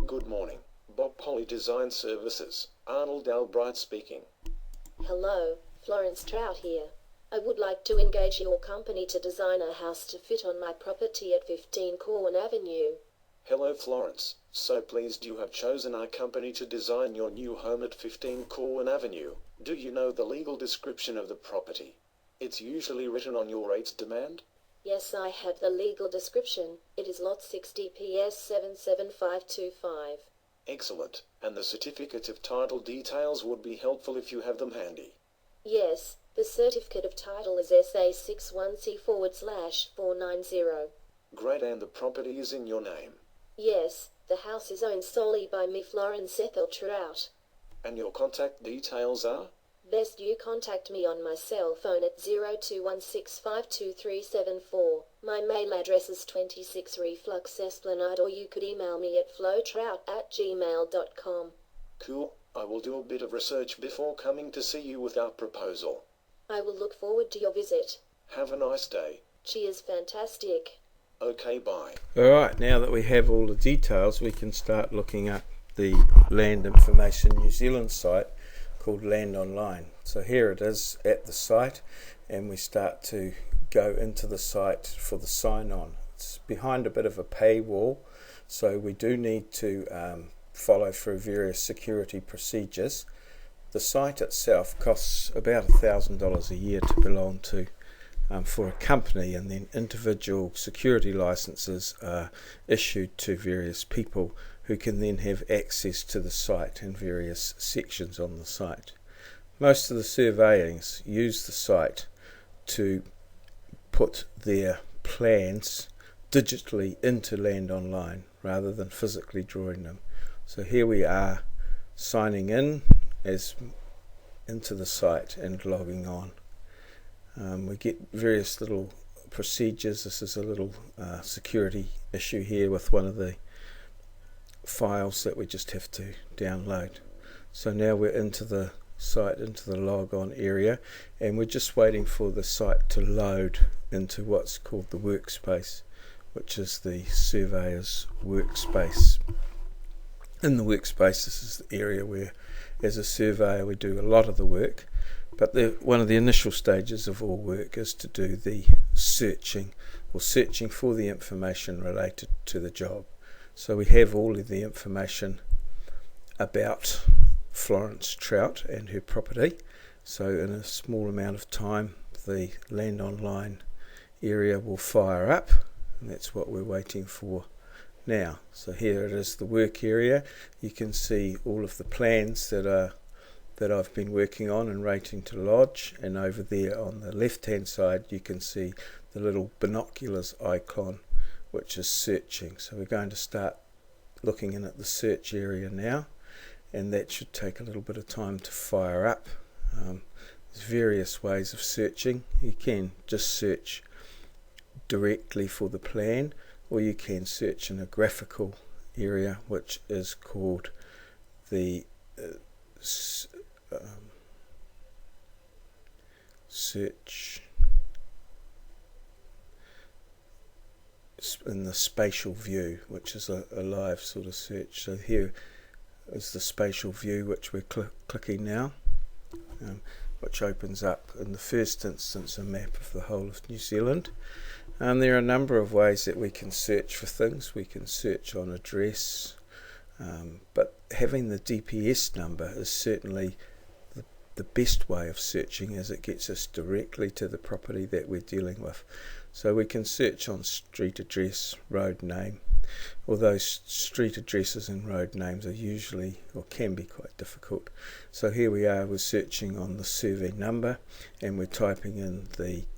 Good morning, Bob Poly Design Services, Arnold Albright speaking. Hello, Florence Trout here. I would like to engage your company to design a house to fit on my property at 15 Corwen Avenue. Hello Florence, so pleased you have chosen our company to design your new home at 15 Corwen Avenue. Do you know the legal description of the property? It's usually written on your rates demand. Yes, I have the legal description. It is Lot 60 PS 77525. Excellent, and the certificate of title details would be helpful if you have them handy. Yes, the certificate of title is SA61C/490. Great, and the property is in your name. Yes, the house is owned solely by me, Florence Ethel Trout. And your contact details are? Best you contact me on my cell phone at 0216523744. My mail address is 26 Reflux Esplanade, or you could email me at flowtrout@gmail.com. Cool, I will do a bit of research before coming to see you with our proposal. I will look forward to your visit. Have a nice day. Cheers, fantastic. Okay, bye. Alright, now that we have all the details, we can start looking at the Land Information New Zealand site called Land Online. So here it is at the site, and we start to go into the site for the sign-on. It's behind a bit of a paywall, so we do need to follow through various security procedures. The site itself costs about $1,000 a year to belong to for a company, and then individual security licenses are issued to various people who can then have access to the site and various sections on the site. Most of the surveyors use the site to put their plans digitally into Land Online rather than physically drawing them. So here we are signing in into the site and logging on. We get various little procedures. This is a little security issue here with one of the files that we just have to download. So now we're into the site, into the log on area, and we're just waiting for the site to load into what's called the workspace, which is the surveyor's workspace. In the workspace, this is the area where as a surveyor we do a lot of the work, but one of the initial stages of all work is to do the searching for the information related to the job. So we have all of the information about Florence Trout and her property. So in a small amount of time the Land Online area will fire up, and that's what we're waiting for now. So here it is, the work area. You can see all of the plans that I've been working on and waiting to lodge, and over there on the left hand side you can see the little binoculars icon, which is searching. So we're going to start looking in at the search area now, and that should take a little bit of time to fire up. There's various ways of searching. You can just search directly for the plan, or you can search in a graphical area, which is called the search in the spatial view, which is a live sort of search. So here is the spatial view, which we're clicking now, which opens up in the first instance a map of the whole of New Zealand. There are a number of ways that we can search for things. We can search on address, but having the DPS number is certainly the best way of searching, as it gets us directly to the property that we're dealing with. So we can search on street address, road name, although street addresses and road names are usually, or can be, quite difficult. So here we are, we're searching on the survey number, and we're typing in the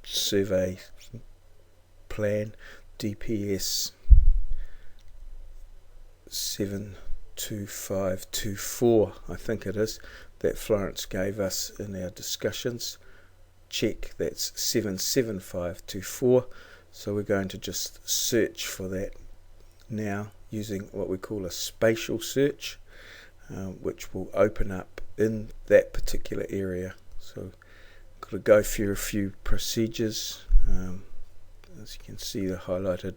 survey plan DPS 72524, I think it is, that Florence gave us in our discussions. Check, that's 77524. So we're going to just search for that now using what we call a spatial search, which will open up in that particular area. So got to go through a few procedures. As you can see, the highlighted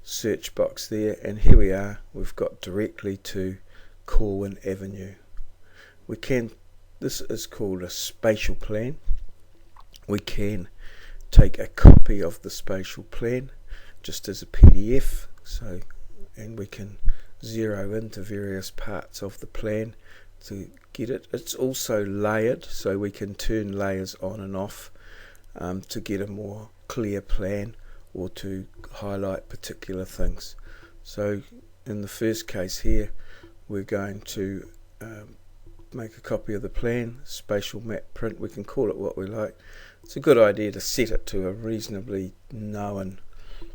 search box there, and here we are. We've got directly to Corwen Avenue. This is called a spatial plan. We can take a copy of the spatial plan just as a PDF, and we can zero into various parts of the plan to get it. It's also layered, so we can turn layers on and off to get a more clear plan or to highlight particular things. So in the first case here, we're going to make a copy of the plan, spatial map print. We can call it what we like. It's a good idea to set it to a reasonably known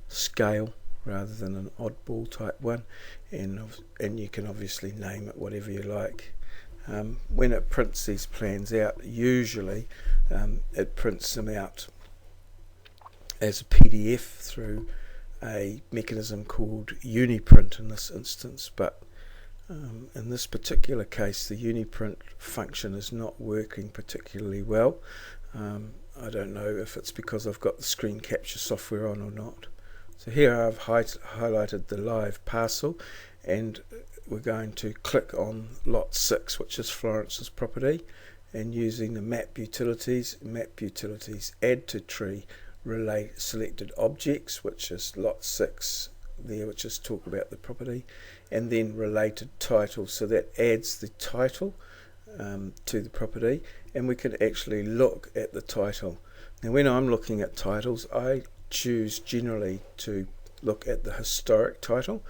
scale rather than an oddball type one, and you can obviously name it whatever you like. When it prints these plans out, usually it prints them out as a PDF through a mechanism called Uniprint in this instance, but in this particular case the Uniprint function is not working particularly well. I don't know if it's because I've got the screen capture software on or not. So here I've highlighted the live parcel, and we're going to click on lot 6, which is Florence's property, and using the map utilities add to tree, relate selected objects, which is lot 6 there, which is talk about the property, and then related title, so that adds the title to the property, and we can actually look at the title. Now when I'm looking at titles, I choose generally to look at the historic title,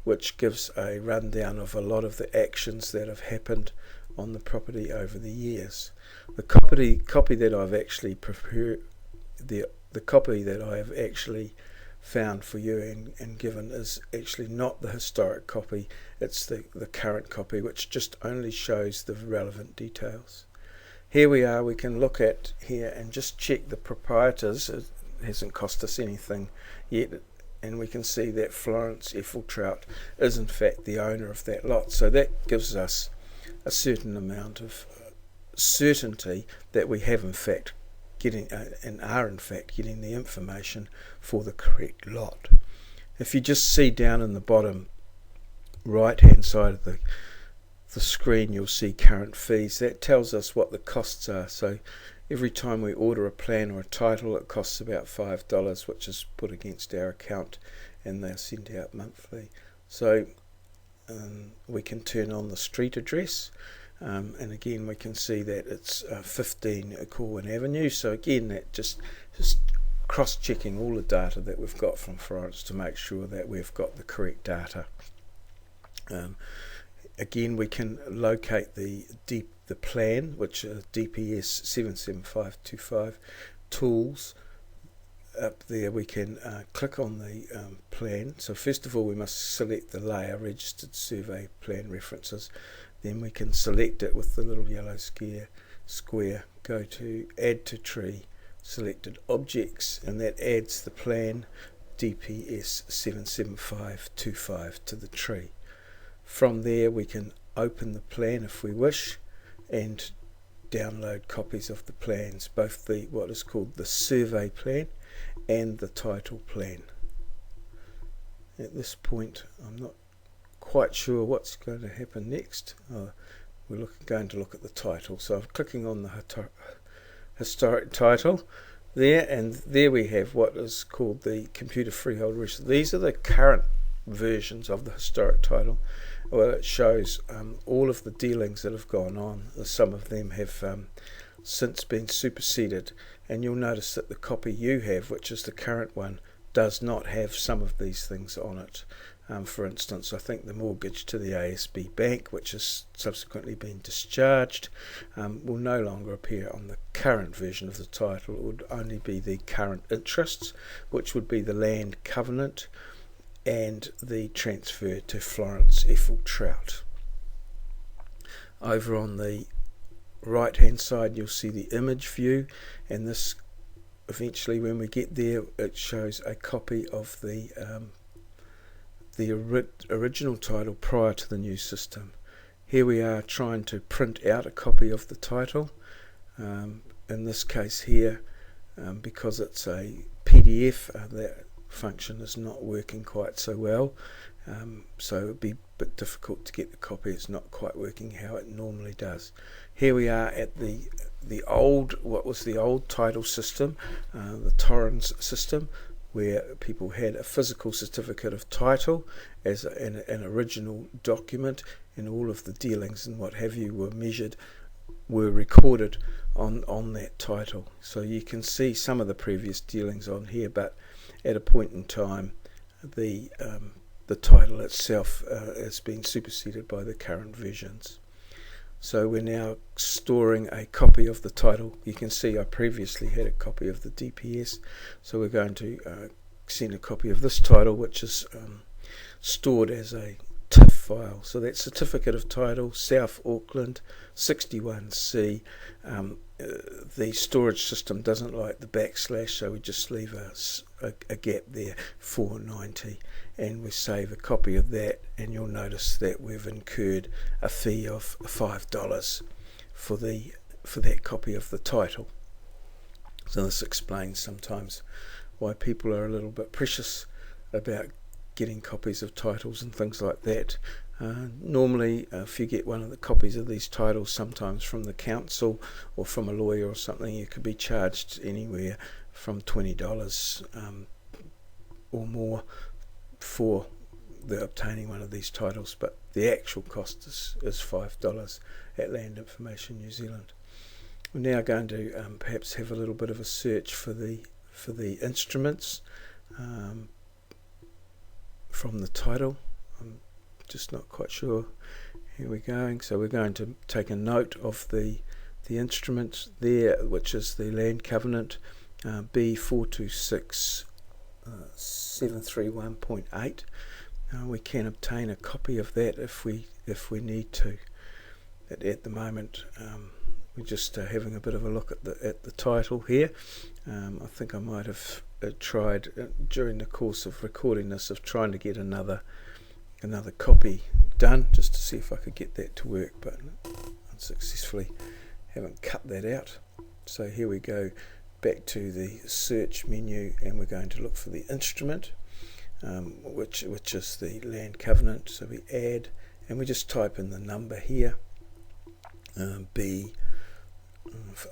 which gives a rundown of a lot of the actions that have happened on the property over the years. The copy that I've actually prepared, the copy that I have actually found for you and given is actually not the historic copy, it's the current copy, which just only shows the relevant details. Here we are, we can look at here and just check the proprietors. It hasn't cost us anything yet, and we can see that Florence Effeltrout is in fact the owner of that lot, so that gives us a certain amount of certainty that we have in fact are in fact getting the information for the correct lot. If you just see down in the bottom right hand side of the screen, you'll see current fees. That tells us what the costs are. So every time we order a plan or a title, it costs about $5, which is put against our account, and they're sent out monthly. So we can turn on the street address, and again we can see that it's 15 Corwen Avenue. So again, that just cross-checking all the data that we've got from Florence to make sure that we've got the correct data. Again, we can locate the plan, which is DPS 77525 tools. Up there we can click on the plan. So first of all we must select the layer, registered survey plan references. Then we can select it with the little yellow square, go to add to tree, selected objects, and that adds the plan DPS 77525 to the tree. From there we can open the plan if we wish and download copies of the plans, both what is called the survey plan and the title plan. At this point I'm not quite sure what's going to happen next. We're going to look at the title, so I'm clicking on the historic title there, and there we have what is called the computer freehold register. These are the current versions of the historic title. Well, it shows all of the dealings that have gone on. Some of them have since been superseded, and you'll notice that the copy you have, which is the current one, does not have some of these things on it. For instance, I think the mortgage to the ASB Bank, which has subsequently been discharged, will no longer appear on the current version of the title. It would only be the current interests, which would be the land covenant and the transfer to Florence Effeltrout. Over on the right hand side you'll see the image view, and this eventually when we get there it shows a copy of the original title prior to the new system. Here we are trying to print out a copy of the title. In this case here, because it's a PDF, that function is not working quite so well, so it'd be a bit difficult to get the copy. It's not quite working how it normally does. Here we are at the old, what was the old title system, the Torrens system, where people had a physical certificate of title as an original document, and all of the dealings and what have you were recorded on that title. So you can see some of the previous dealings on here, but at a point in time the title itself has been superseded by the current versions. So we're now storing a copy of the title. You can see I previously had a copy of the DPS, so we're going to send a copy of this title, which is stored as a TIFF file. So that certificate of title, South Auckland 61C. The storage system doesn't like the backslash, so we just leave a gap there, 490, and we save a copy of that, and you'll notice that we've incurred a fee of $5 for that copy of the title. So this explains sometimes why people are a little bit precious about getting copies of titles and things like that. Normally, if you get one of the copies of these titles, sometimes from the council or from a lawyer or something, you could be charged anywhere from $20 or more for obtaining one of these titles, but the actual cost is $5 at Land Information New Zealand. We're now going to perhaps have a little bit of a search for the instruments from the title. I'm just not quite sure. Here we're going. So we're going to take a note of the instrument there, which is the Land Covenant B426 731.8. We can obtain a copy of that if we need to. At the moment, we're just having a bit of a look at the title here. I think I might have tried during the course of recording this of trying to get another copy done just to see if I could get that to work, but unsuccessfully haven't cut that out. So here we go back to the search menu, and we're going to look for the instrument, which is the Land Covenant. So we add, and we just type in the number here,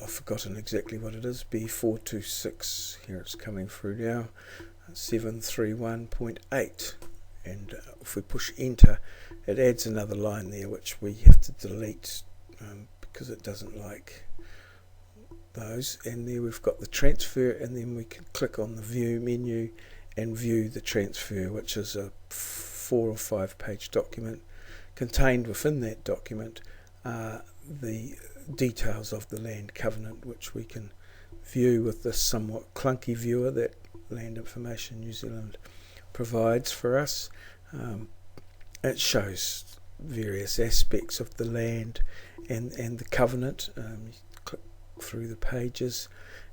I've forgotten exactly what it is, B426, here it's coming through now, 731.8, and if we push enter, it adds another line there which we have to delete because it doesn't like those. And there we've got the transfer, and then we can click on the view menu and view the transfer, which is a 4 or 5 page document. Contained within that document are the details of the Land Covenant, which we can view with this somewhat clunky viewer that Land Information New Zealand provides for us. It shows various aspects of the land and the covenant. You click through the pages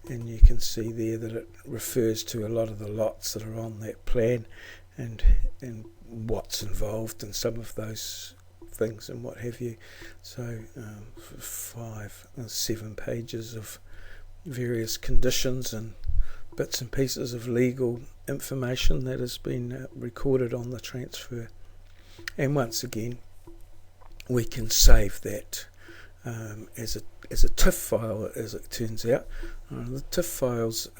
and you can see there that it refers to a lot of the lots that are on that plan and what's involved in some of those things and what have you. So 7 pages of various conditions and bits and pieces of legal information that has been recorded on the transfer. And once again, we can save that as a TIFF file, as it turns out. The TIFF files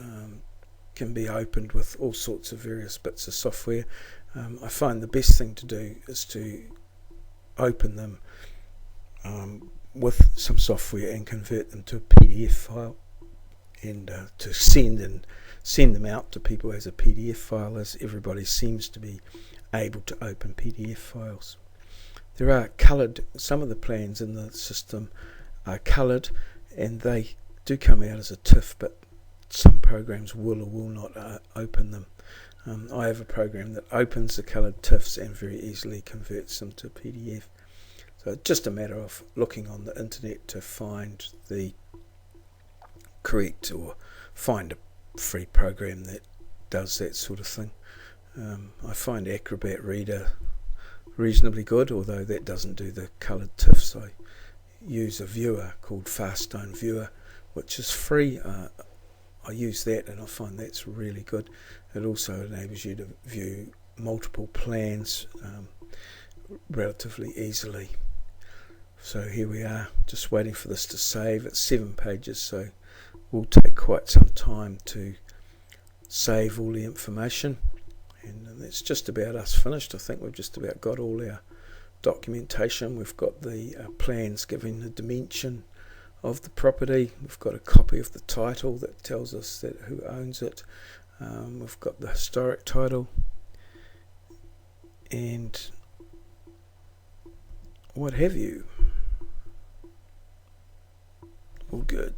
can be opened with all sorts of various bits of software. I find the best thing to do is to open them with some software and convert them to a PDF file, and to send them out to people as a PDF file, as everybody seems to be able to open PDF files. There are coloured, some of the plans in the system are coloured and they do come out as a TIFF, but some programs will or will not open them. I have a program that opens the coloured TIFFs and very easily converts them to PDF. So it's just a matter of looking on the internet to find the correct, or find a free program that does that sort of thing. I find Acrobat Reader reasonably good, although that doesn't do the coloured TIFFs. I use a viewer called Faststone Viewer, which is free. I use that and I find that's really good. It also enables you to view multiple plans relatively easily. So here we are, just waiting for this to save. It's 7 pages, so it will take quite some time to save all the information. And that's just about us finished. I think we've just about got all our documentation. We've got the plans giving the dimension of the property. We've got a copy of the title that tells us that who owns it. We've got the historic title and what have you. All good.